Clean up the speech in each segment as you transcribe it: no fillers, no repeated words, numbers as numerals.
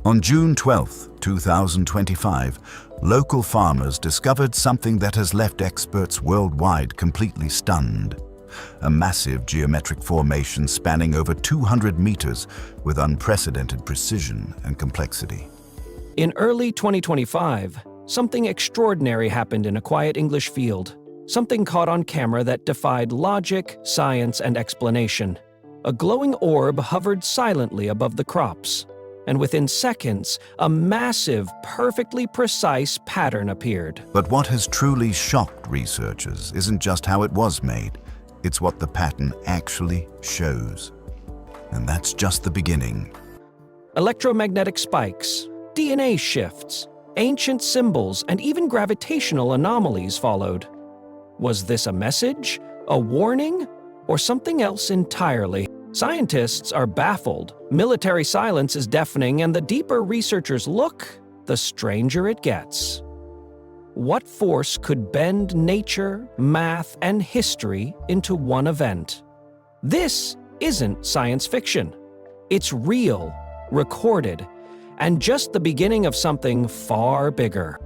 On June 12, 2025, local farmers discovered something that has left experts worldwide completely stunned. A massive geometric formation spanning over 200 meters with unprecedented precision and complexity. In early 2025, something extraordinary happened in a quiet English field. Something caught on camera that defied logic, science, and explanation. A glowing orb hovered silently above the crops, and within seconds, a massive, perfectly precise pattern appeared. But what has truly shocked researchers isn't just how it was made, it's what the pattern actually shows. And that's just the beginning. Electromagnetic spikes, DNA shifts, ancient symbols, and even gravitational anomalies followed. Was this a message, a warning, or something else entirely? Scientists are baffled, military silence is deafening, and the deeper researchers look, the stranger it gets. What force could bend nature, math, and history into one event? This isn't science fiction. It's real, recorded, and just the beginning of something far bigger.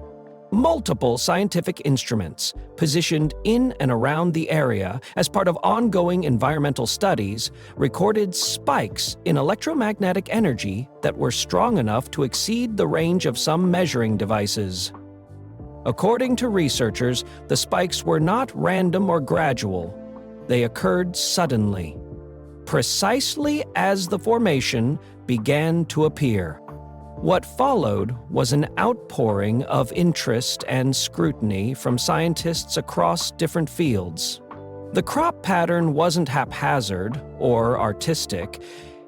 Multiple scientific instruments, positioned in and around the area as part of ongoing environmental studies, recorded spikes in electromagnetic energy that were strong enough to exceed the range of some measuring devices. According to researchers, the spikes were not random or gradual. They occurred suddenly, precisely as the formation began to appear. What followed was an outpouring of interest and scrutiny from scientists across different fields. The crop pattern wasn't haphazard or artistic.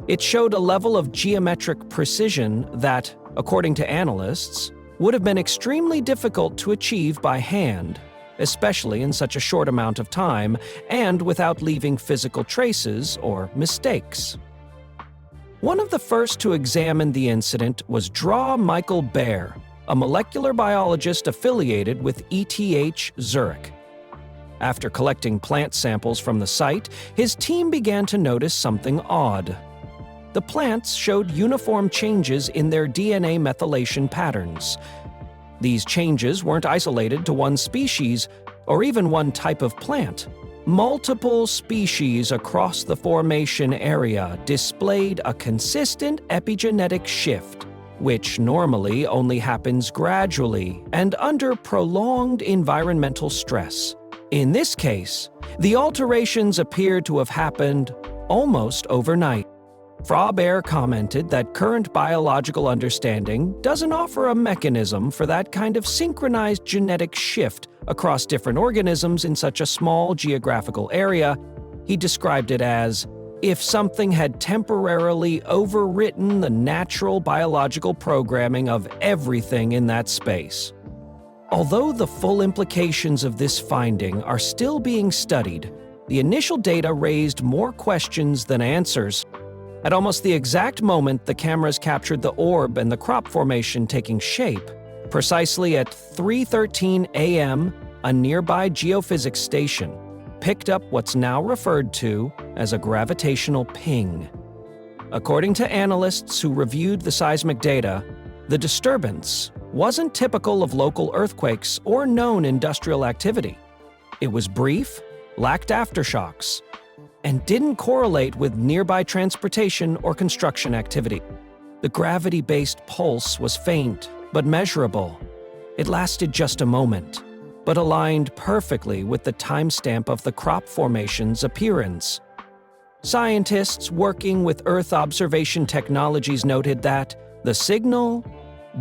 It showed a level of geometric precision that, according to analysts, would have been extremely difficult to achieve by hand, especially in such a short amount of time and without leaving physical traces or mistakes. One of the first to examine the incident was Michael Baer, a molecular biologist affiliated with ETH Zurich. After collecting plant samples from the site, his team began to notice something odd. The plants showed uniform changes in their DNA methylation patterns. These changes weren't isolated to one species or even one type of plant. Multiple species across the formation area displayed a consistent epigenetic shift, which normally only happens gradually and under prolonged environmental stress. In this case, the alterations appear to have happened almost overnight. Baer commented that current biological understanding doesn't offer a mechanism for that kind of synchronized genetic shift across different organisms in such a small geographical area. He described it as if something had temporarily overwritten the natural biological programming of everything in that space. Although the full implications of this finding are still being studied, the initial data raised more questions than answers. At almost the exact moment the cameras captured the orb and the crop formation taking shape, precisely at 3:13 a.m., a nearby geophysics station picked up what's now referred to as a gravitational ping. According to analysts who reviewed the seismic data, the disturbance wasn't typical of local earthquakes or known industrial activity. It was brief, lacked aftershocks, and didn't correlate with nearby transportation or construction activity. The gravity-based pulse was faint but measurable. It lasted just a moment, but aligned perfectly with the timestamp of the crop formation's appearance. Scientists working with Earth observation technologies noted that the signal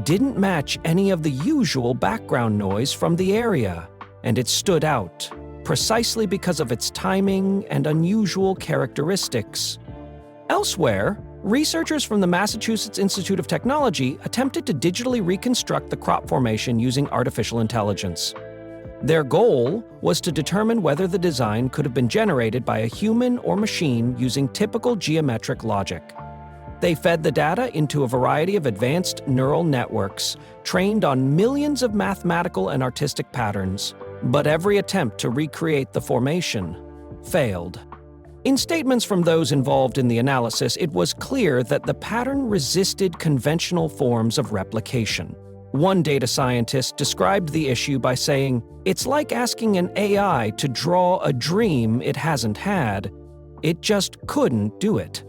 didn't match any of the usual background noise from the area, and it stood out precisely because of its timing and unusual characteristics. Elsewhere, researchers from the Massachusetts Institute of Technology attempted to digitally reconstruct the crop formation using artificial intelligence. Their goal was to determine whether the design could have been generated by a human or machine using typical geometric logic. They fed the data into a variety of advanced neural networks trained on millions of mathematical and artistic patterns, but every attempt to recreate the formation failed. In statements from those involved in the analysis, it was clear that the pattern resisted conventional forms of replication. One data scientist described the issue by saying, "It's like asking an AI to draw a dream it hasn't had. It just couldn't do it."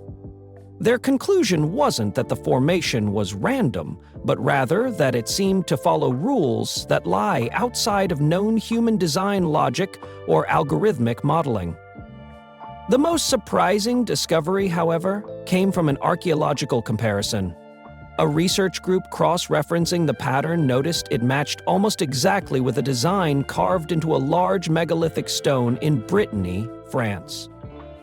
Their conclusion wasn't that the formation was random, but rather that it seemed to follow rules that lie outside of known human design logic or algorithmic modeling. The most surprising discovery, however, came from an archaeological comparison. A research group cross-referencing the pattern noticed it matched almost exactly with a design carved into a large megalithic stone in Brittany, France.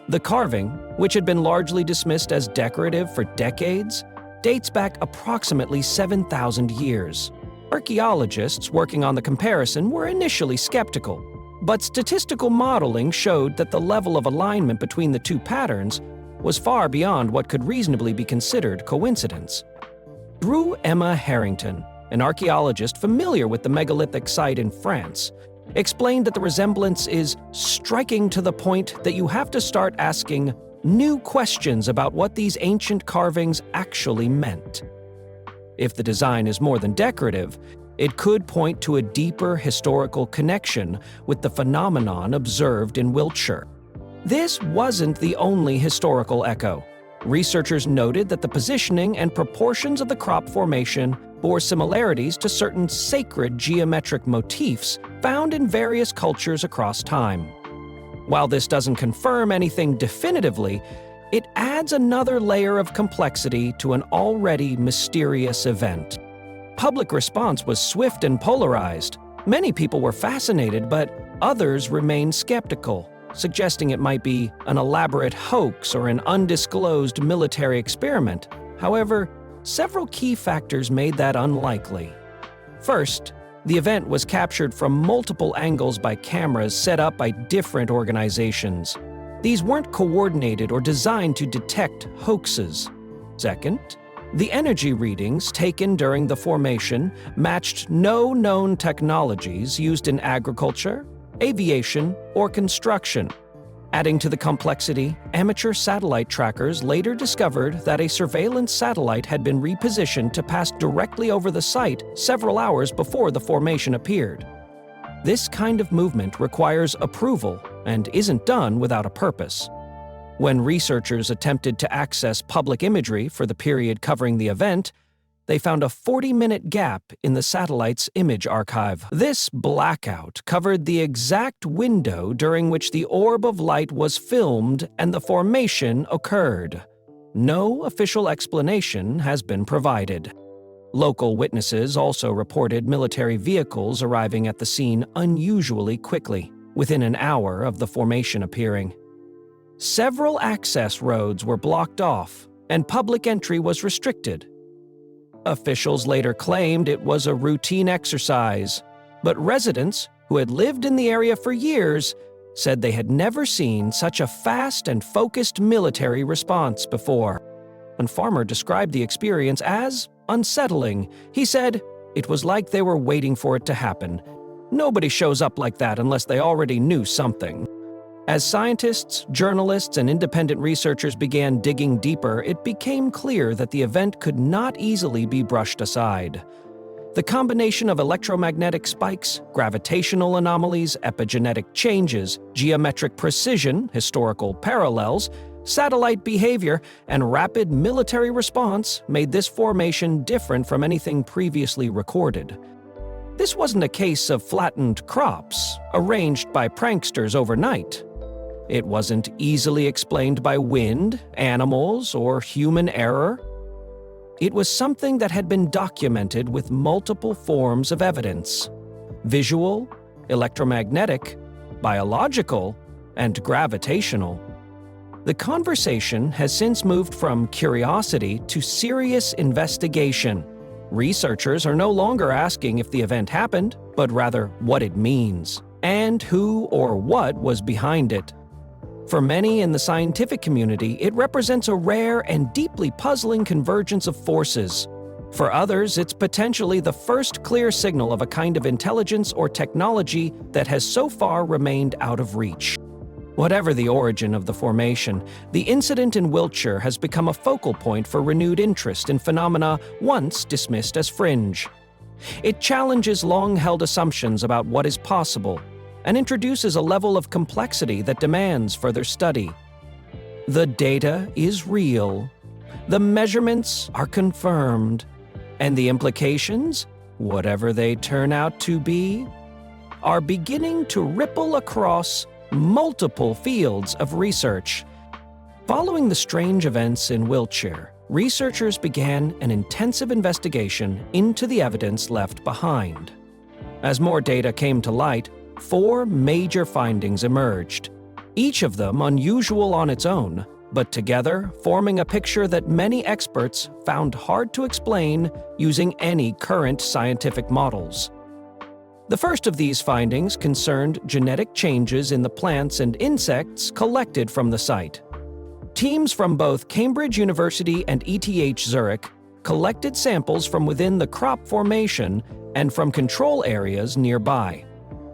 The carving, which had been largely dismissed as decorative for decades, dates back approximately 7,000 years. Archaeologists working on the comparison were initially skeptical, but statistical modeling showed that the level of alignment between the two patterns was far beyond what could reasonably be considered coincidence. Drew Emma Harrington, an archaeologist familiar with the megalithic site in France, explained that the resemblance is striking to the point that you have to start asking new questions about what these ancient carvings actually meant. If the design is more than decorative, it could point to a deeper historical connection with the phenomenon observed in Wiltshire. This wasn't the only historical echo. Researchers noted that the positioning and proportions of the crop formation bore similarities to certain sacred geometric motifs found in various cultures across time. While this doesn't confirm anything definitively, it adds another layer of complexity to an already mysterious event. Public response was swift and polarized. Many people were fascinated, but others remained skeptical, suggesting it might be an elaborate hoax or an undisclosed military experiment. However, several key factors made that unlikely. First, the event was captured from multiple angles by cameras set up by different organizations. These weren't coordinated or designed to detect hoaxes. Second, the energy readings taken during the formation matched no known technologies used in agriculture, aviation, or construction. Adding to the complexity, amateur satellite trackers later discovered that a surveillance satellite had been repositioned to pass directly over the site several hours before the formation appeared. This kind of movement requires approval and isn't done without a purpose. When researchers attempted to access public imagery for the period covering the event, they found a 40-minute gap in the satellite's image archive. This blackout covered the exact window during which the orb of light was filmed and the formation occurred. No official explanation has been provided. Local witnesses also reported military vehicles arriving at the scene unusually quickly, within an hour of the formation appearing. Several access roads were blocked off, and public entry was restricted. Officials later claimed it was a routine exercise, but residents who had lived in the area for years said they had never seen such a fast and focused military response before. One farmer described the experience as unsettling. He said, "It was like they were waiting for it to happen. Nobody shows up like that unless they already knew something." As scientists, journalists, and independent researchers began digging deeper, it became clear that the event could not easily be brushed aside. The combination of electromagnetic spikes, gravitational anomalies, epigenetic changes, geometric precision, historical parallels, satellite behavior, and rapid military response made this formation different from anything previously recorded. This wasn't a case of flattened crops, arranged by pranksters overnight. It wasn't easily explained by wind, animals, or human error. It was something that had been documented with multiple forms of evidence: visual, electromagnetic, biological, and gravitational. The conversation has since moved from curiosity to serious investigation. Researchers are no longer asking if the event happened, but rather what it means, and who or what was behind it. For many in the scientific community, it represents a rare and deeply puzzling convergence of forces. For others, it's potentially the first clear signal of a kind of intelligence or technology that has so far remained out of reach. Whatever the origin of the formation, the incident in Wiltshire has become a focal point for renewed interest in phenomena once dismissed as fringe. It challenges long-held assumptions about what is possible and introduces a level of complexity that demands further study. The data is real, the measurements are confirmed, and the implications, whatever they turn out to be, are beginning to ripple across multiple fields of research. Following the strange events in Wiltshire, researchers began an intensive investigation into the evidence left behind. As more data came to light, 4 major findings emerged, each of them unusual on its own, but together forming a picture that many experts found hard to explain using any current scientific models. The first of these findings concerned genetic changes in the plants and insects collected from the site. Teams from both Cambridge University and ETH Zurich collected samples from within the crop formation and from control areas nearby.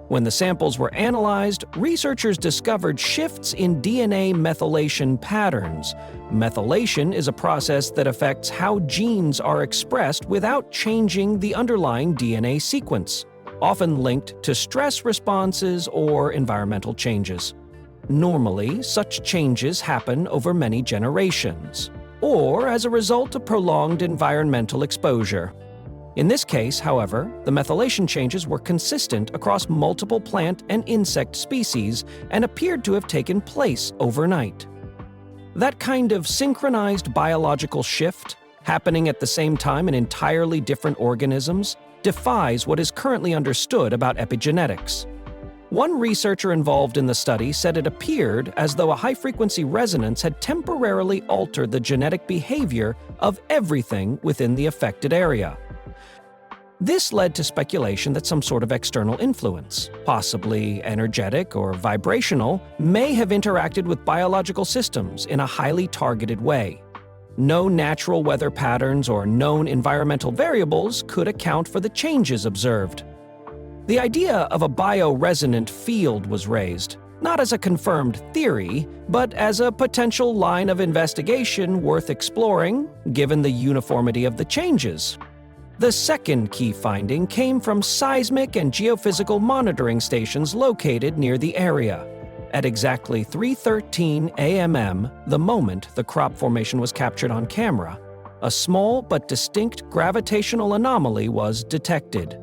When the samples were analyzed, researchers discovered shifts in DNA methylation patterns. Methylation is a process that affects how genes are expressed without changing the underlying DNA sequence, often linked to stress responses or environmental changes. Normally, such changes happen over many generations, or as a result of prolonged environmental exposure. In this case, however, the methylation changes were consistent across multiple plant and insect species and appeared to have taken place overnight. That kind of synchronized biological shift, happening at the same time in entirely different organisms, defies what is currently understood about epigenetics. One researcher involved in the study said it appeared as though a high-frequency resonance had temporarily altered the genetic behavior of everything within the affected area. This led to speculation that some sort of external influence, possibly energetic or vibrational, may have interacted with biological systems in a highly targeted way. No natural weather patterns or known environmental variables could account for the changes observed. The idea of a bioresonant field was raised, not as a confirmed theory, but as a potential line of investigation worth exploring, given the uniformity of the changes. The second key finding came from seismic and geophysical monitoring stations located near the area. At exactly 3:13 a.m., the moment the crop formation was captured on camera, a small but distinct gravitational anomaly was detected.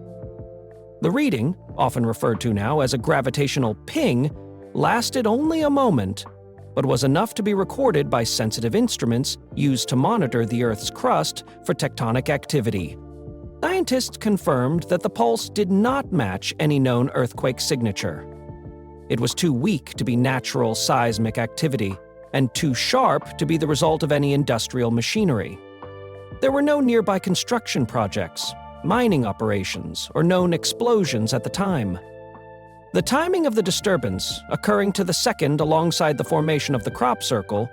The reading, often referred to now as a gravitational ping, lasted only a moment, but was enough to be recorded by sensitive instruments used to monitor the Earth's crust for tectonic activity. Scientists confirmed that the pulse did not match any known earthquake signature. It was too weak to be natural seismic activity, and too sharp to be the result of any industrial machinery. There were no nearby construction projects, mining operations, or known explosions at the time. The timing of the disturbance, occurring to the second alongside the formation of the crop circle,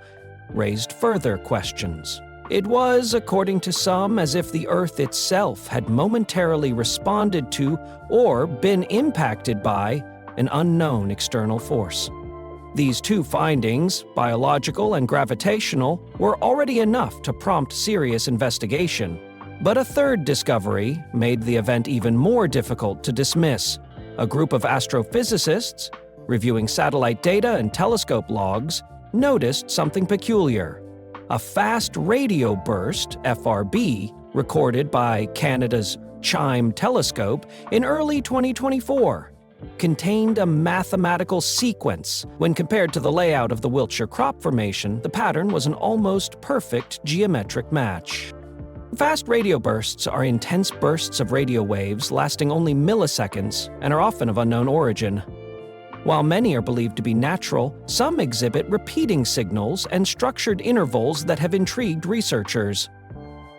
raised further questions. It was, according to some, as if the Earth itself had momentarily responded to or been impacted by an unknown external force. These two findings, biological and gravitational, were already enough to prompt serious investigation. But a third discovery made the event even more difficult to dismiss. A group of astrophysicists, reviewing satellite data and telescope logs, noticed something peculiar. A fast radio burst, FRB, recorded by Canada's CHIME telescope in early 2024, contained a mathematical sequence. When compared to the layout of the Wiltshire crop formation, the pattern was an almost perfect geometric match. Fast radio bursts are intense bursts of radio waves lasting only milliseconds and are often of unknown origin. While many are believed to be natural, some exhibit repeating signals and structured intervals that have intrigued researchers.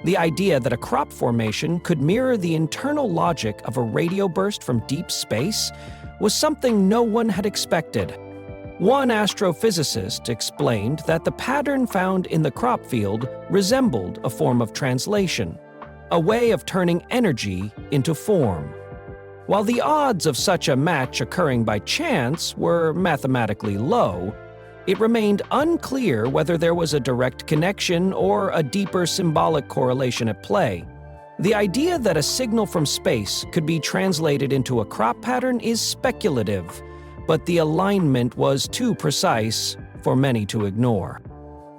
The idea that a crop formation could mirror the internal logic of a radio burst from deep space was something no one had expected. One astrophysicist explained that the pattern found in the crop field resembled a form of translation, a way of turning energy into form. While the odds of such a match occurring by chance were mathematically low, it remained unclear whether there was a direct connection or a deeper symbolic correlation at play. The idea that a signal from space could be translated into a crop pattern is speculative, but the alignment was too precise for many to ignore.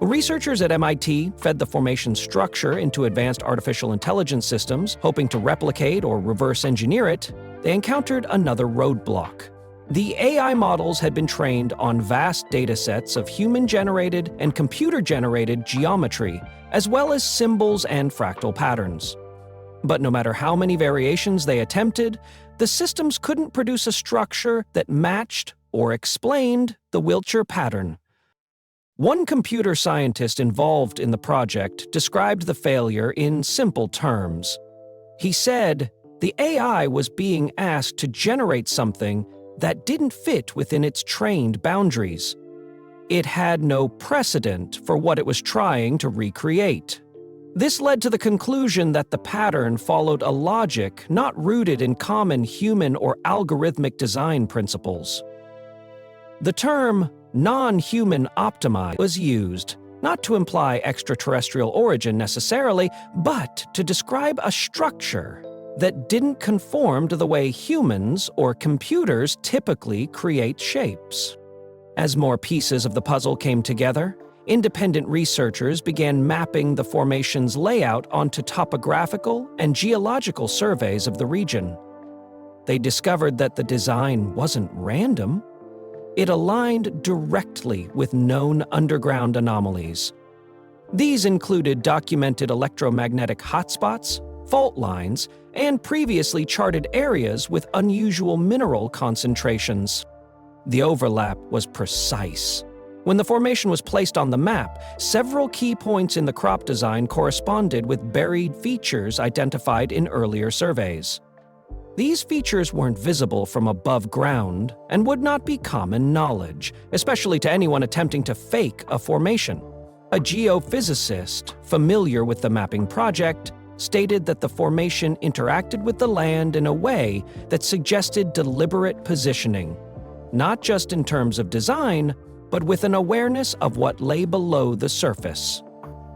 Researchers at MIT fed the formation's structure into advanced artificial intelligence systems, hoping to replicate or reverse engineer it. They encountered another roadblock. The AI models had been trained on vast datasets of human-generated and computer-generated geometry, as well as symbols and fractal patterns. But no matter how many variations they attempted, the systems couldn't produce a structure that matched or explained the Wiltshire pattern. One computer scientist involved in the project described the failure in simple terms. He said, the AI was being asked to generate something that didn't fit within its trained boundaries. It had no precedent for what it was trying to recreate. This led to the conclusion that the pattern followed a logic not rooted in common human or algorithmic design principles. The term non-human optimized was used, not to imply extraterrestrial origin necessarily, but to describe a structure that didn't conform to the way humans or computers typically create shapes. As more pieces of the puzzle came together, independent researchers began mapping the formation's layout onto topographical and geological surveys of the region. They discovered that the design wasn't random. It aligned directly with known underground anomalies. These included documented electromagnetic hotspots, fault lines, and previously charted areas with unusual mineral concentrations. The overlap was precise. When the formation was placed on the map, several key points in the crop design corresponded with buried features identified in earlier surveys. These features weren't visible from above ground and would not be common knowledge, especially to anyone attempting to fake a formation. A geophysicist familiar with the mapping project stated that the formation interacted with the land in a way that suggested deliberate positioning, not just in terms of design, but with an awareness of what lay below the surface.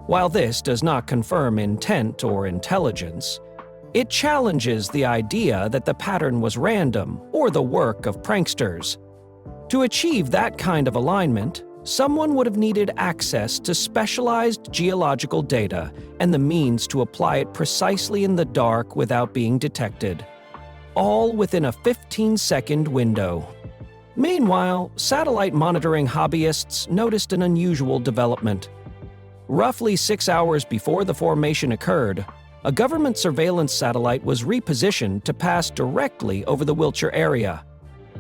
While this does not confirm intent or intelligence, it challenges the idea that the pattern was random or the work of pranksters. To achieve that kind of alignment, someone would have needed access to specialized geological data and the means to apply it precisely in the dark without being detected, all within a 15-second window. Meanwhile, satellite monitoring hobbyists noticed an unusual development. Roughly 6 hours before the formation occurred, a government surveillance satellite was repositioned to pass directly over the Wiltshire area.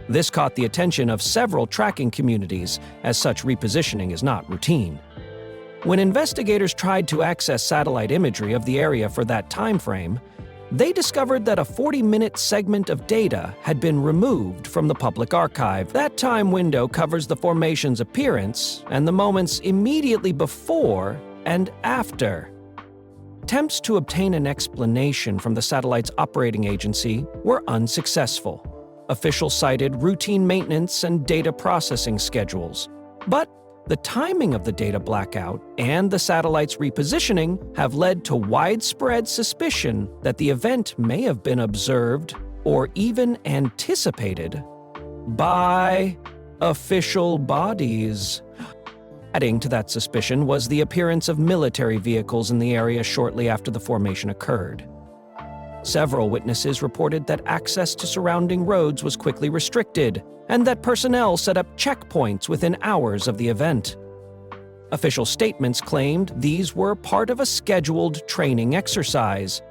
This caught the attention of several tracking communities, as such repositioning is not routine. When investigators tried to access satellite imagery of the area for that time frame, they discovered that a 40-minute segment of data had been removed from the public archive. That time window covers the formation's appearance and the moments immediately before and after. Attempts to obtain an explanation from the satellite's operating agency were unsuccessful. Officials cited routine maintenance and data processing schedules. But the timing of the data blackout and the satellite's repositioning have led to widespread suspicion that the event may have been observed or even anticipated by official bodies. Adding to that suspicion was the appearance of military vehicles in the area shortly after the formation occurred. Several witnesses reported that access to surrounding roads was quickly restricted, and that personnel set up checkpoints within hours of the event. Official statements claimed these were part of a scheduled training exercise,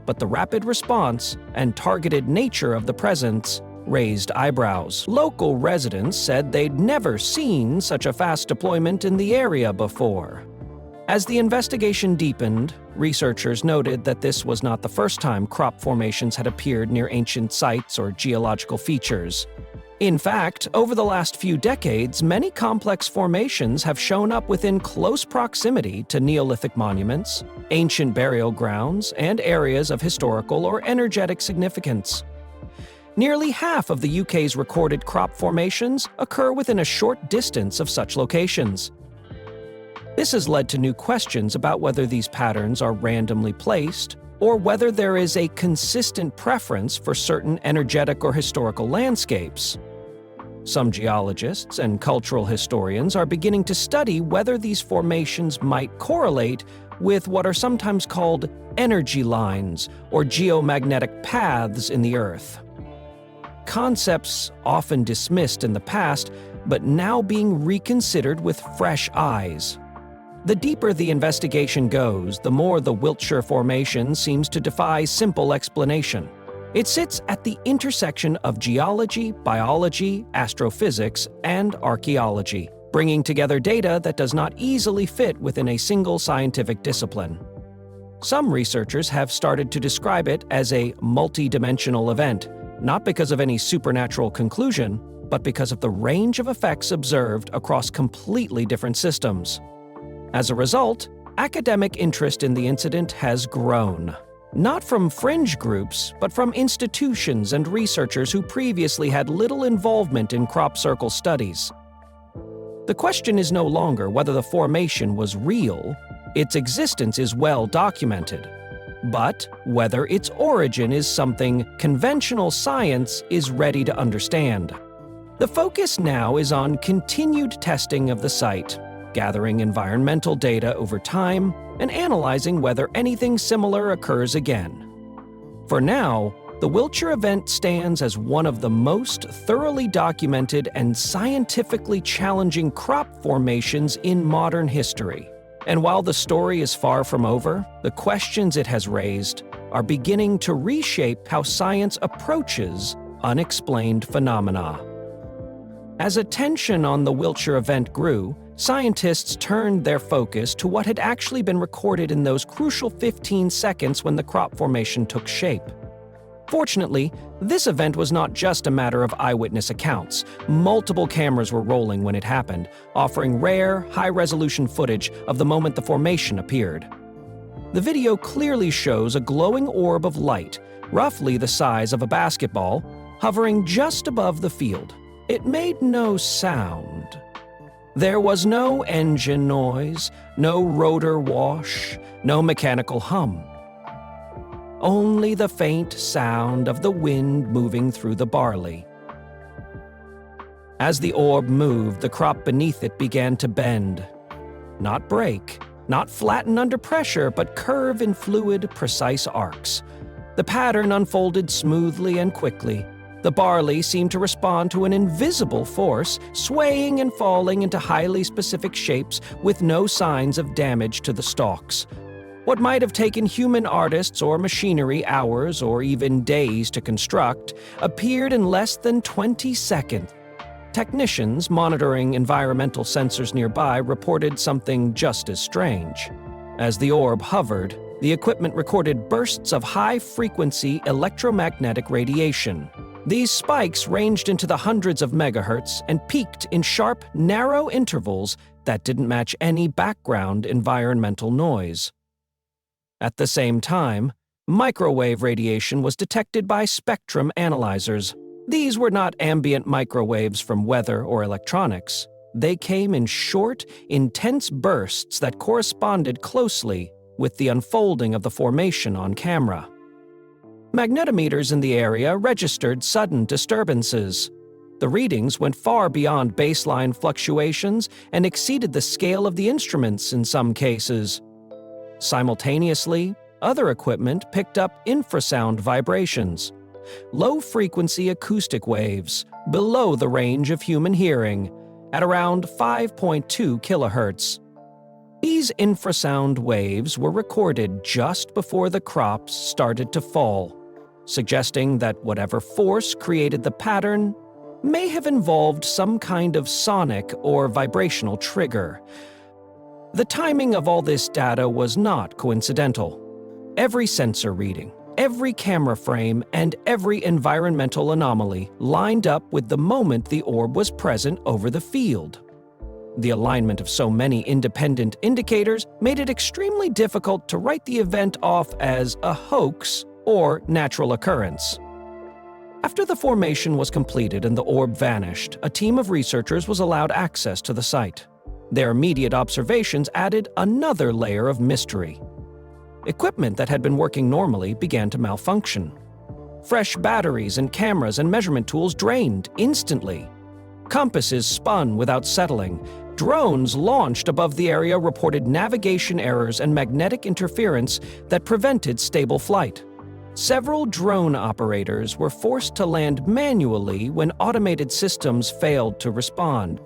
but the rapid response and targeted nature of the presence raised eyebrows. Local residents said they'd never seen such a fast deployment in the area before. As the investigation deepened, researchers noted that this was not the first time crop formations had appeared near ancient sites or geological features. In fact, over the last few decades, many complex formations have shown up within close proximity to Neolithic monuments, ancient burial grounds, and areas of historical or energetic significance. Nearly half of the UK's recorded crop formations occur within a short distance of such locations. This has led to new questions about whether these patterns are randomly placed or whether there is a consistent preference for certain energetic or historical landscapes. Some geologists and cultural historians are beginning to study whether these formations might correlate with what are sometimes called energy lines or geomagnetic paths in the Earth. Concepts often dismissed in the past, but now being reconsidered with fresh eyes. The deeper the investigation goes, the more the Wiltshire Formation seems to defy simple explanation. It sits at the intersection of geology, biology, astrophysics, and archaeology, bringing together data that does not easily fit within a single scientific discipline. Some researchers have started to describe it as a multi-dimensional event, not because of any supernatural conclusion, but because of the range of effects observed across completely different systems. As a result, academic interest in the incident has grown. Not from fringe groups, but from institutions and researchers who previously had little involvement in crop circle studies. The question is no longer whether the formation was real, its existence is well documented, but whether its origin is something conventional science is ready to understand. The focus now is on continued testing of the site, gathering environmental data over time, and analyzing whether anything similar occurs again. For now, the Wiltshire event stands as one of the most thoroughly documented and scientifically challenging crop formations in modern history. And while the story is far from over, the questions it has raised are beginning to reshape how science approaches unexplained phenomena. As attention on the Wiltshire event grew, scientists turned their focus to what had actually been recorded in those crucial 15 seconds when the crop formation took shape. Fortunately, this event was not just a matter of eyewitness accounts. Multiple cameras were rolling when it happened, offering rare, high-resolution footage of the moment the formation appeared. The video clearly shows a glowing orb of light, roughly the size of a basketball, hovering just above the field. It made no sound. There was no engine noise, no rotor wash, no mechanical hum. Only the faint sound of the wind moving through the barley. As the orb moved, the crop beneath it began to bend. Not break, not flatten under pressure, but curve in fluid, precise arcs. The pattern unfolded smoothly and quickly. The barley seemed to respond to an invisible force, swaying and falling into highly specific shapes with no signs of damage to the stalks. What might have taken human artists or machinery hours or even days to construct appeared in less than 20 seconds. Technicians monitoring environmental sensors nearby reported something just as strange. As the orb hovered, the equipment recorded bursts of high-frequency electromagnetic radiation. These spikes ranged into the hundreds of megahertz and peaked in sharp, narrow intervals that didn't match any background environmental noise. At the same time, microwave radiation was detected by spectrum analyzers. These were not ambient microwaves from weather or electronics. They came in short, intense bursts that corresponded closely with the unfolding of the formation on camera. Magnetometers in the area registered sudden disturbances. The readings went far beyond baseline fluctuations and exceeded the scale of the instruments in some cases. Simultaneously, other equipment picked up infrasound vibrations, low-frequency acoustic waves below the range of human hearing, at around 5.2 kilohertz. These infrasound waves were recorded just before the crops started to fall, suggesting that whatever force created the pattern may have involved some kind of sonic or vibrational trigger. The timing of all this data was not coincidental. Every sensor reading, every camera frame, and every environmental anomaly lined up with the moment the orb was present over the field. The alignment of so many independent indicators made it extremely difficult to write the event off as a hoax or natural occurrence. After the formation was completed and the orb vanished, a team of researchers was allowed access to the site. Their immediate observations added another layer of mystery. Equipment that had been working normally began to malfunction. Fresh batteries and cameras and measurement tools drained instantly. Compasses spun without settling. Drones launched above the area reported navigation errors and magnetic interference that prevented stable flight. Several drone operators were forced to land manually when automated systems failed to respond.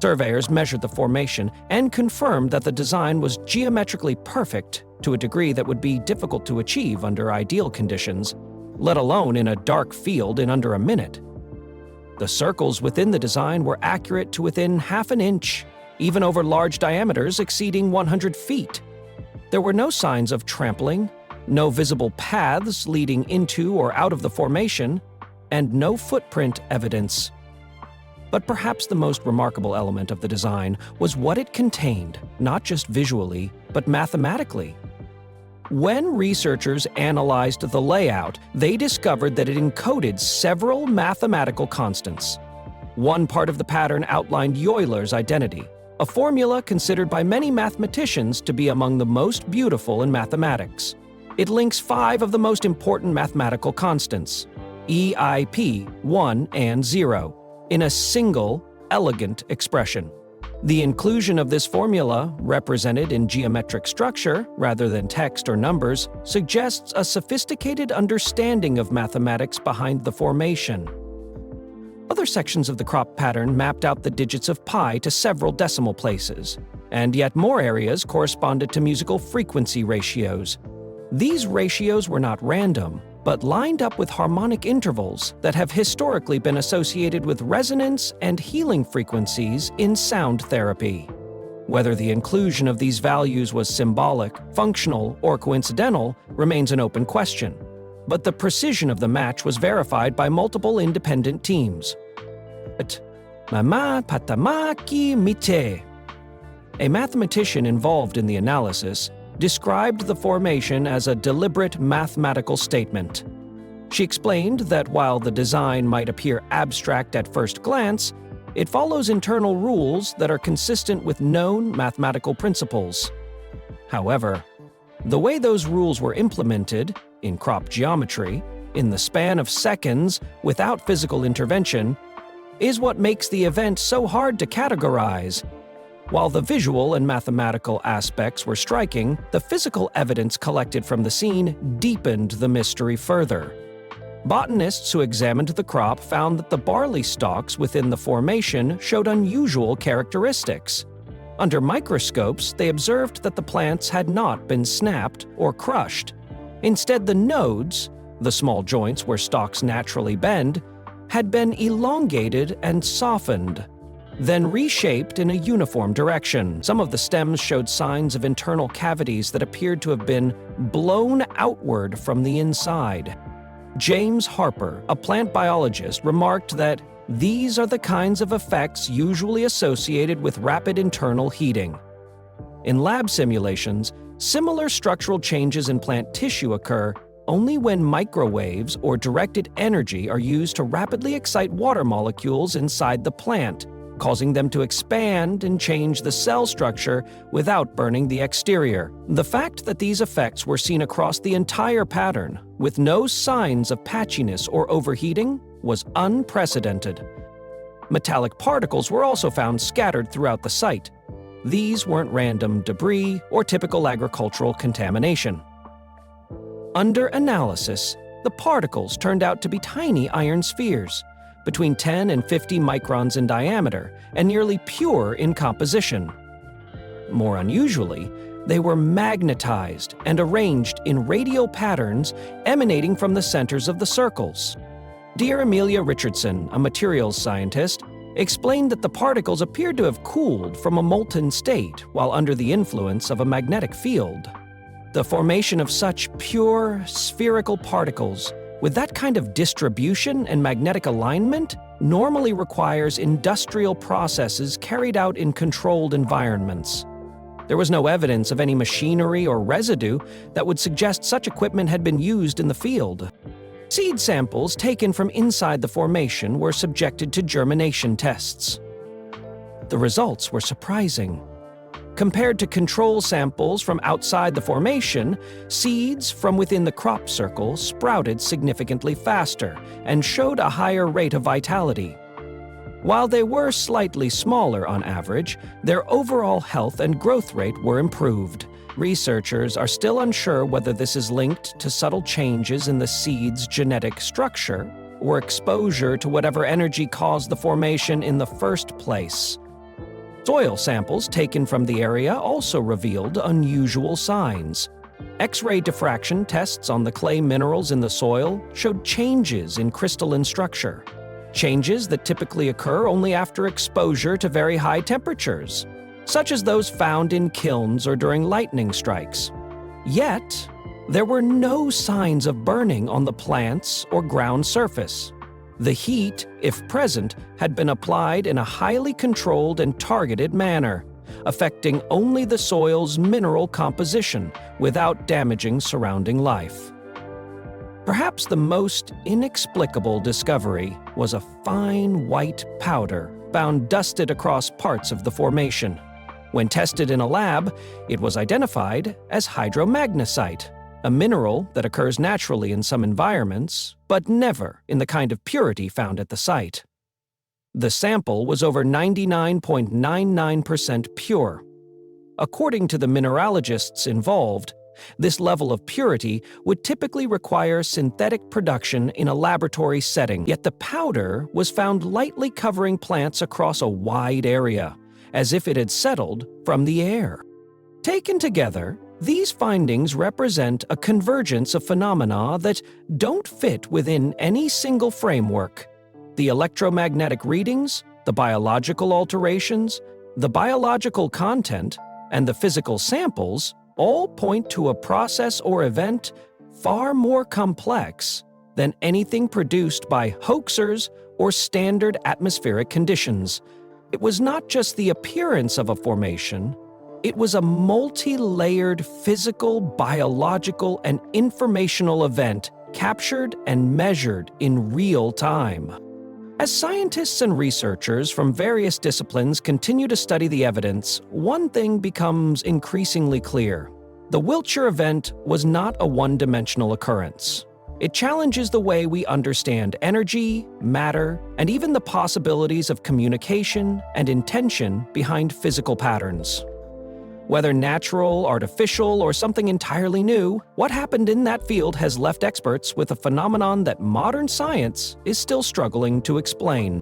Surveyors measured the formation and confirmed that the design was geometrically perfect to a degree that would be difficult to achieve under ideal conditions, let alone in a dark field in under a minute. The circles within the design were accurate to within half an inch, even over large diameters exceeding 100 feet. There were no signs of trampling, no visible paths leading into or out of the formation, and no footprint evidence. But perhaps the most remarkable element of the design was what it contained, not just visually, but mathematically. When researchers analyzed the layout, they discovered that it encoded several mathematical constants. One part of the pattern outlined Euler's identity, a formula considered by many mathematicians to be among the most beautiful in mathematics. It links 5 of the most important mathematical constants, EIP, 1 and 0, in a single, elegant expression. The inclusion of this formula, represented in geometric structure rather than text or numbers, suggests a sophisticated understanding of mathematics behind the formation. Other sections of the crop pattern mapped out the digits of pi to several decimal places, and yet more areas corresponded to musical frequency ratios. These ratios were not random, but lined up with harmonic intervals that have historically been associated with resonance and healing frequencies in sound therapy. Whether the inclusion of these values was symbolic, functional, or coincidental remains an open question, but the precision of the match was verified by multiple independent teams. Mama patamaki mite. A mathematician involved in the analysis described the formation as a deliberate mathematical statement. She explained that while the design might appear abstract at first glance, it follows internal rules that are consistent with known mathematical principles. However, the way those rules were implemented, in crop geometry, in the span of seconds without physical intervention, is what makes the event so hard to categorize. While the visual and mathematical aspects were striking, the physical evidence collected from the scene deepened the mystery further. Botanists who examined the crop found that the barley stalks within the formation showed unusual characteristics. Under microscopes, they observed that the plants had not been snapped or crushed. Instead, the nodes, the small joints where stalks naturally bend, had been elongated and softened, then reshaped in a uniform direction. Some of the stems showed signs of internal cavities that appeared to have been blown outward from the inside. James Harper, a plant biologist, remarked that these are the kinds of effects usually associated with rapid internal heating. In lab simulations, similar structural changes in plant tissue occur only when microwaves or directed energy are used to rapidly excite water molecules inside the plant, causing them to expand and change the cell structure without burning the exterior. The fact that these effects were seen across the entire pattern, with no signs of patchiness or overheating, was unprecedented. Metallic particles were also found scattered throughout the site. These weren't random debris or typical agricultural contamination. Under analysis, the particles turned out to be tiny iron spheres, between 10 and 50 microns in diameter, and nearly pure in composition. More unusually, they were magnetized and arranged in radial patterns emanating from the centers of the circles. Dear Amelia Richardson, a materials scientist, explained that the particles appeared to have cooled from a molten state while under the influence of a magnetic field. The formation of such pure, spherical particles with that kind of distribution and magnetic alignment normally requires industrial processes carried out in controlled environments. There was no evidence of any machinery or residue that would suggest such equipment had been used in the field. Seed samples taken from inside the formation were subjected to germination tests. The results were surprising. Compared to control samples from outside the formation, seeds from within the crop circle sprouted significantly faster and showed a higher rate of vitality. While they were slightly smaller on average, their overall health and growth rate were improved. Researchers are still unsure whether this is linked to subtle changes in the seed's genetic structure or exposure to whatever energy caused the formation in the first place. Soil samples taken from the area also revealed unusual signs. X-ray diffraction tests on the clay minerals in the soil showed changes in crystalline structure, changes that typically occur only after exposure to very high temperatures, such as those found in kilns or during lightning strikes. Yet, there were no signs of burning on the plant's or ground surface. The heat, if present, had been applied in a highly controlled and targeted manner, affecting only the soil's mineral composition without damaging surrounding life. Perhaps the most inexplicable discovery was a fine white powder found dusted across parts of the formation. When tested in a lab, it was identified as hydromagnesite, a mineral that occurs naturally in some environments, but never in the kind of purity found at the site. The sample was over 99.99% pure. According to the mineralogists involved, this level of purity would typically require synthetic production in a laboratory setting, yet the powder was found lightly covering plants across a wide area, as if it had settled from the air. Taken together, these findings represent a convergence of phenomena that don't fit within any single framework. The electromagnetic readings, the biological alterations, the biological content, and the physical samples all point to a process or event far more complex than anything produced by hoaxers or standard atmospheric conditions. It was not just the appearance of a formation. It was a multi-layered physical, biological, and informational event captured and measured in real time. As scientists and researchers from various disciplines continue to study the evidence, one thing becomes increasingly clear. The Wiltshire event was not a one-dimensional occurrence. It challenges the way we understand energy, matter, and even the possibilities of communication and intention behind physical patterns. Whether natural, artificial, or something entirely new, what happened in that field has left experts with a phenomenon that modern science is still struggling to explain.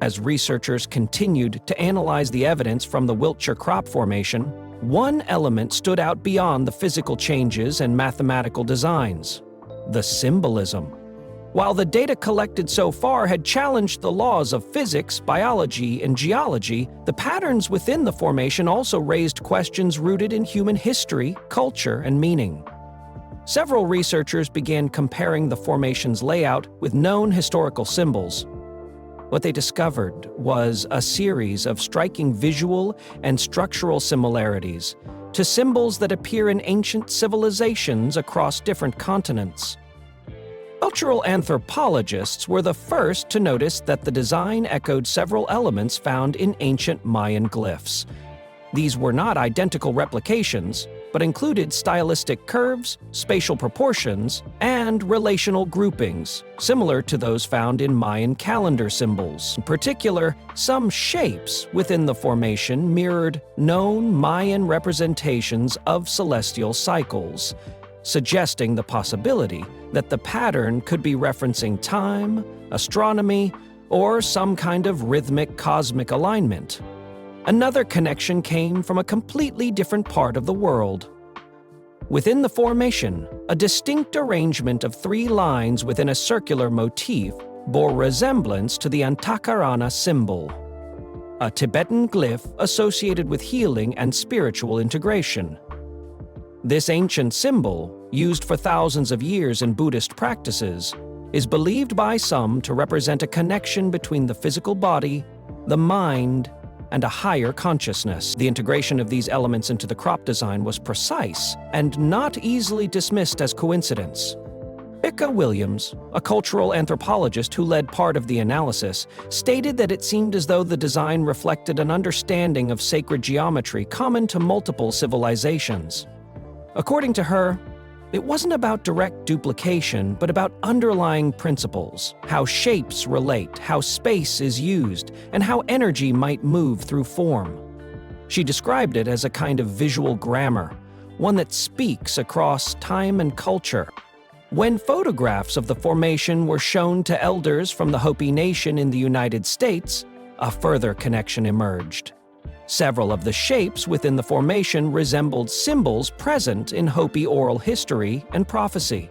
As researchers continued to analyze the evidence from the Wiltshire crop formation, one element stood out beyond the physical changes and mathematical designs: the symbolism. While the data collected so far had challenged the laws of physics, biology, and geology, the patterns within the formation also raised questions rooted in human history, culture, and meaning. Several researchers began comparing the formation's layout with known historical symbols. What they discovered was a series of striking visual and structural similarities to symbols that appear in ancient civilizations across different continents. Cultural anthropologists were the first to notice that the design echoed several elements found in ancient Mayan glyphs. These were not identical replications, but included stylistic curves, spatial proportions, and relational groupings, similar to those found in Mayan calendar symbols. In particular, some shapes within the formation mirrored known Mayan representations of celestial cycles, suggesting the possibility that the pattern could be referencing time, astronomy, or some kind of rhythmic cosmic alignment. Another connection came from a completely different part of the world. Within the formation, a distinct arrangement of 3 lines within a circular motif bore resemblance to the Antakarana symbol, a Tibetan glyph associated with healing and spiritual integration. This ancient symbol, used for thousands of years in Buddhist practices, is believed by some to represent a connection between the physical body, the mind, and a higher consciousness. The integration of these elements into the crop design was precise and not easily dismissed as coincidence. Ika Williams, a cultural anthropologist who led part of the analysis, stated that it seemed as though the design reflected an understanding of sacred geometry common to multiple civilizations. According to her, it wasn't about direct duplication, but about underlying principles, how shapes relate, how space is used, and how energy might move through form. She described it as a kind of visual grammar, one that speaks across time and culture. When photographs of the formation were shown to elders from the Hopi Nation in the United States, a further connection emerged. Several of the shapes within the formation resembled symbols present in Hopi oral history and prophecy.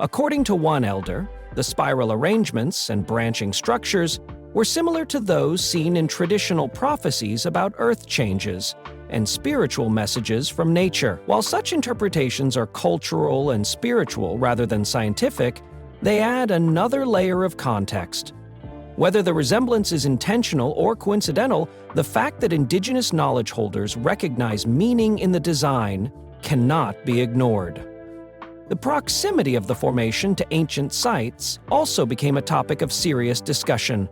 According to one elder, the spiral arrangements and branching structures were similar to those seen in traditional prophecies about earth changes and spiritual messages from nature. While such interpretations are cultural and spiritual rather than scientific, they add another layer of context. Whether the resemblance is intentional or coincidental, the fact that indigenous knowledge holders recognize meaning in the design cannot be ignored. The proximity of the formation to ancient sites also became a topic of serious discussion.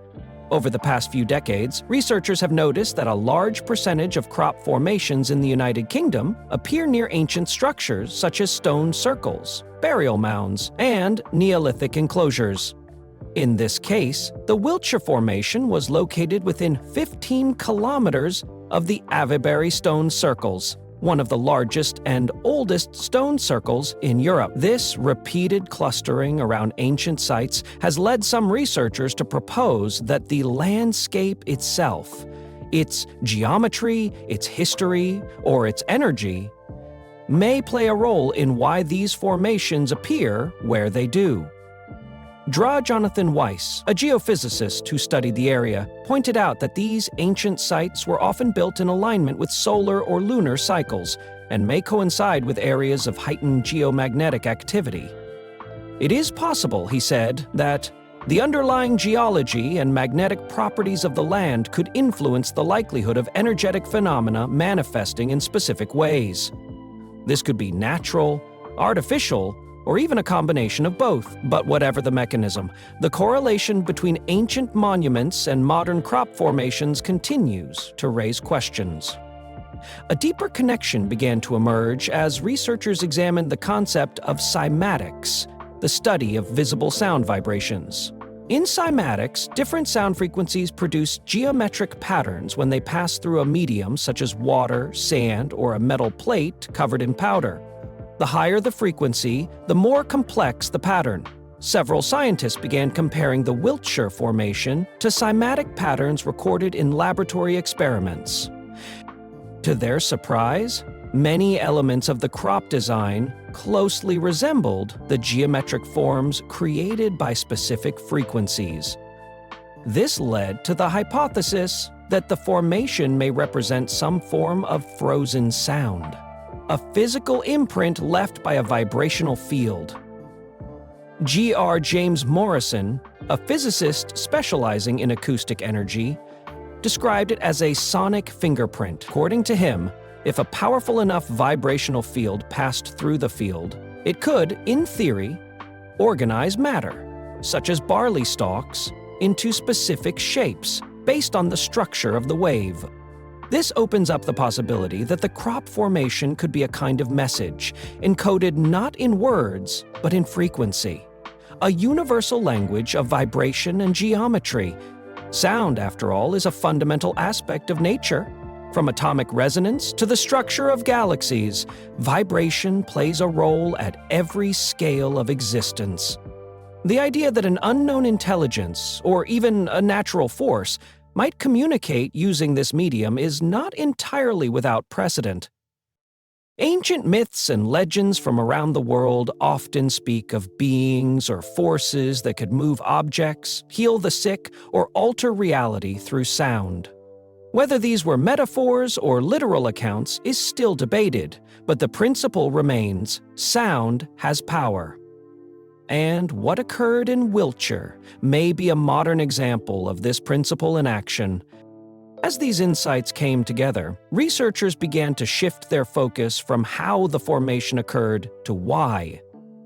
Over the past few decades, researchers have noticed that a large percentage of crop formations in the United Kingdom appear near ancient structures such as stone circles, burial mounds, and Neolithic enclosures. In this case, the Wiltshire Formation was located within 15 kilometers of the Avebury stone circles, one of the largest and oldest stone circles in Europe. This repeated clustering around ancient sites has led some researchers to propose that the landscape itself, its geometry, its history, or its energy, may play a role in why these formations appear where they do. Jonathan Weiss, a geophysicist who studied the area, pointed out that these ancient sites were often built in alignment with solar or lunar cycles and may coincide with areas of heightened geomagnetic activity. It is possible, he said, that the underlying geology and magnetic properties of the land could influence the likelihood of energetic phenomena manifesting in specific ways. This could be natural, artificial, or even a combination of both. But whatever the mechanism, the correlation between ancient monuments and modern crop formations continues to raise questions. A deeper connection began to emerge as researchers examined the concept of cymatics, the study of visible sound vibrations. In cymatics, different sound frequencies produce geometric patterns when they pass through a medium such as water, sand, or a metal plate covered in powder. The higher the frequency, the more complex the pattern. Several scientists began comparing the Wiltshire Formation to cymatic patterns recorded in laboratory experiments. To their surprise, many elements of the crop design closely resembled the geometric forms created by specific frequencies. This led to the hypothesis that the formation may represent some form of frozen sound, a physical imprint left by a vibrational field. G.R. James Morrison, a physicist specializing in acoustic energy, described it as a sonic fingerprint. According to him, if a powerful enough vibrational field passed through the field, it could, in theory, organize matter, such as barley stalks, into specific shapes based on the structure of the wave. This opens up the possibility that the crop formation could be a kind of message, encoded not in words, but in frequency. A universal language of vibration and geometry. Sound, after all, is a fundamental aspect of nature. From atomic resonance to the structure of galaxies, vibration plays a role at every scale of existence. The idea that an unknown intelligence, or even a natural force, might communicate using this medium is not entirely without precedent. Ancient myths and legends from around the world often speak of beings or forces that could move objects, heal the sick, or alter reality through sound. Whether these were metaphors or literal accounts is still debated, but the principle remains: sound has power. And what occurred in Wiltshire may be a modern example of this principle in action. As these insights came together, researchers began to shift their focus from how the formation occurred to why.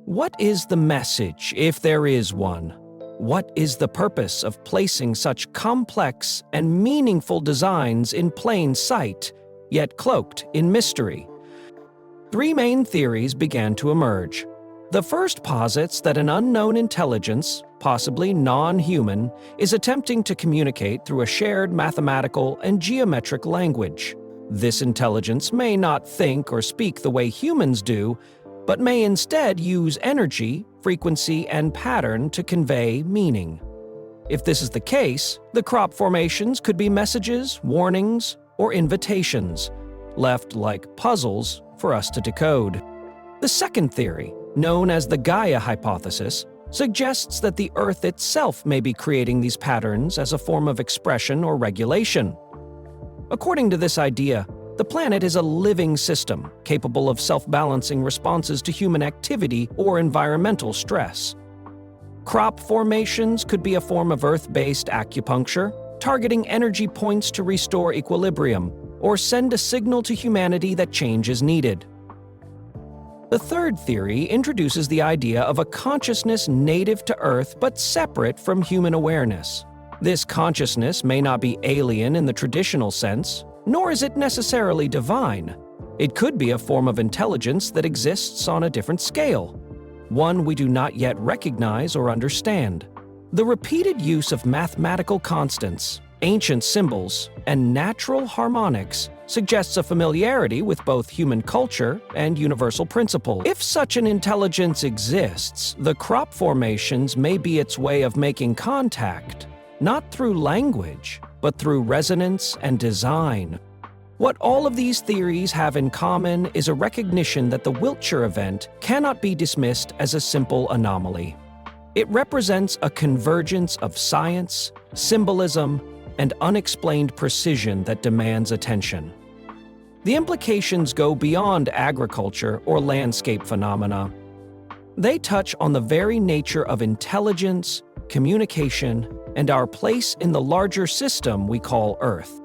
What is the message, if there is one? What is the purpose of placing such complex and meaningful designs in plain sight, yet cloaked in mystery? Three main theories began to emerge. The first posits that an unknown intelligence, possibly non-human, is attempting to communicate through a shared mathematical and geometric language. This intelligence may not think or speak the way humans do, but may instead use energy, frequency, and pattern to convey meaning. If this is the case, the crop formations could be messages, warnings, or invitations, left like puzzles for us to decode. The second theory, known as the Gaia hypothesis, suggests that the Earth itself may be creating these patterns as a form of expression or regulation. According to this idea, the planet is a living system capable of self-balancing responses to human activity or environmental stress. Crop formations could be a form of Earth-based acupuncture, targeting energy points to restore equilibrium, or send a signal to humanity that change is needed. The third theory introduces the idea of a consciousness native to Earth but separate from human awareness. This consciousness may not be alien in the traditional sense, nor is it necessarily divine. It could be a form of intelligence that exists on a different scale, one we do not yet recognize or understand. The repeated use of mathematical constants, ancient symbols, and natural harmonics suggests a familiarity with both human culture and universal principles. If such an intelligence exists, the crop formations may be its way of making contact, not through language, but through resonance and design. What all of these theories have in common is a recognition that the Wiltshire event cannot be dismissed as a simple anomaly. It represents a convergence of science, symbolism, and unexplained precision that demands attention. The implications go beyond agriculture or landscape phenomena. They touch on the very nature of intelligence, communication, and our place in the larger system we call Earth.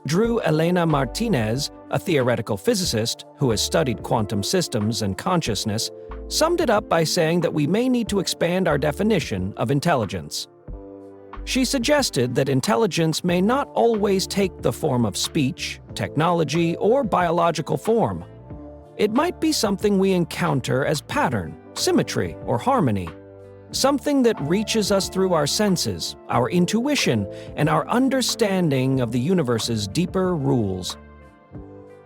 Drew Elena Martinez, a theoretical physicist who has studied quantum systems and consciousness, summed it up by saying that we may need to expand our definition of intelligence. She suggested that intelligence may not always take the form of speech, technology, or biological form. It might be something we encounter as pattern, symmetry, or harmony. Something that reaches us through our senses, our intuition, and our understanding of the universe's deeper rules.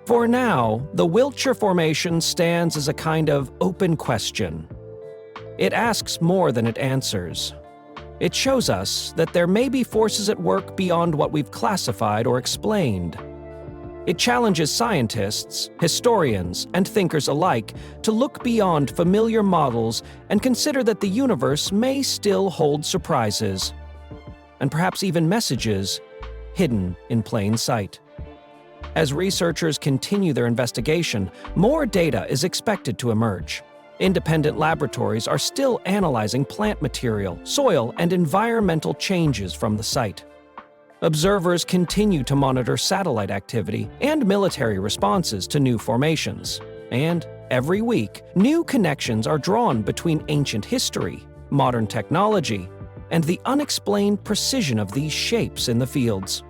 For now, the Wiltshire formation stands as a kind of open question. It asks more than it answers. It shows us that there may be forces at work beyond what we've classified or explained. It challenges scientists, historians, and thinkers alike to look beyond familiar models and consider that the universe may still hold surprises, and perhaps even messages, hidden in plain sight. As researchers continue their investigation, more data is expected to emerge. Independent laboratories are still analyzing plant material, soil, and environmental changes from the site. Observers continue to monitor satellite activity and military responses to new formations. And every week, new connections are drawn between ancient history, modern technology, and the unexplained precision of these shapes in the fields.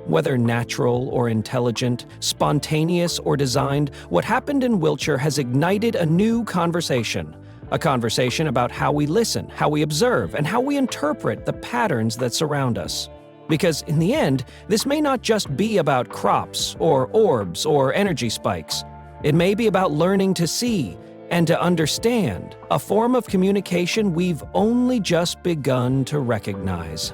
Whether natural or intelligent, spontaneous or designed, what happened in Wiltshire has ignited a new conversation. A conversation about how we listen, how we observe, and how we interpret the patterns that surround us. Because in the end, this may not just be about crops, or orbs, or energy spikes. It may be about learning to see and to understand, a form of communication we've only just begun to recognize.